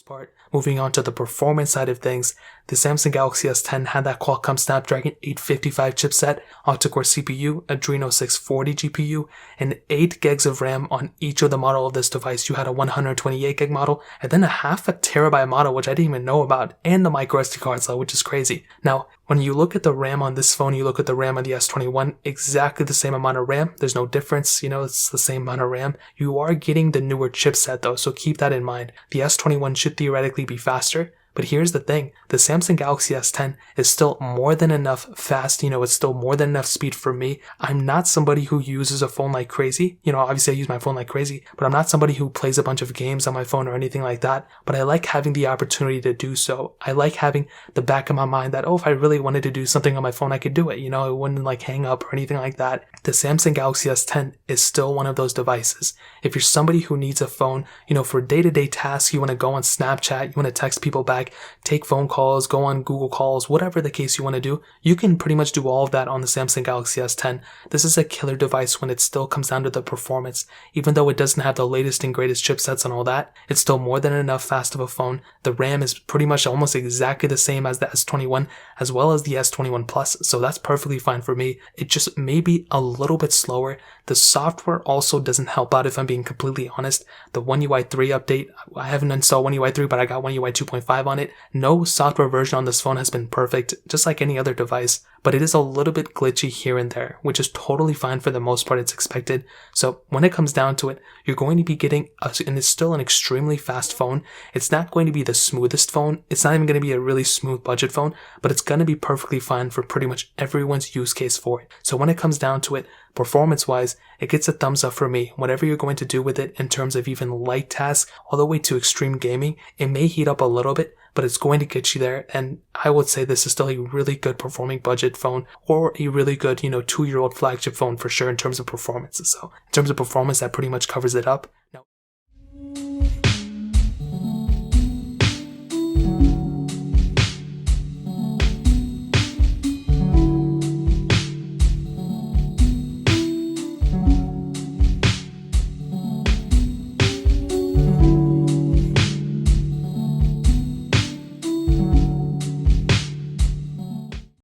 part. Moving on to the performance side of things, the Samsung Galaxy S10 had that Qualcomm Snapdragon 855 chipset, octa-core CPU, Adreno 640 GPU, and 8 gigs of RAM on each of the model of this device. You had a 128 gig model, and then a half a terabyte model, which I didn't even know about, and the micro SD card slot, which is crazy. Now, when you look at the RAM on this phone, you look at the RAM on the S21, exactly the same amount of RAM. There's no difference, it's the same amount of RAM. You are getting the newer chipset though, so keep that in mind. The S21 should theoretically be faster, but here's the thing, the Samsung Galaxy S10 is still more than enough fast, it's still more than enough speed for me. I'm not somebody who uses a phone like crazy, obviously I use my phone like crazy, but I'm not somebody who plays a bunch of games on my phone or anything like that, but I like having the opportunity to do so. I like having the back of my mind that, if I really wanted to do something on my phone, I could do it, it wouldn't hang up or anything like that. The Samsung Galaxy S10 is still one of those devices. If you're somebody who needs a phone, for day-to-day tasks, you want to go on Snapchat, you want to text people back, take phone calls, go on Google calls, whatever the case you want to do, you can pretty much do all of that on the Samsung Galaxy S10. This is a killer device when it still comes down to the performance. Even though it doesn't have the latest and greatest chipsets and all that, it's still more than enough fast of a phone. The RAM is pretty much almost exactly the same as the S21 as well as the S21 Plus, so that's perfectly fine for me. It just may be a little bit slower. The software also doesn't help out, if I'm being completely honest. The One UI 3 update, I haven't installed One UI 3, but I got One UI 2.5 on it. No software version on this phone has been perfect, just like any other device, but it is a little bit glitchy here and there, which is totally fine for the most part. It's expected. So when it comes down to it, you're going to be getting, and it's still an extremely fast phone. It's not going to be the smoothest phone. It's not even going to be a really smooth budget phone, but it's going to be perfectly fine for pretty much everyone's use case for it. So when it comes down to it, performance-wise, it gets a thumbs up for me. Whatever you're going to do with it in terms of even light tasks all the way to extreme gaming, it may heat up a little bit, but it's going to get you there. And I would say this is still a really good performing budget phone, or a really good, 2-year-old flagship phone for sure in terms of performance. So in terms of performance, that pretty much covers it up. Now,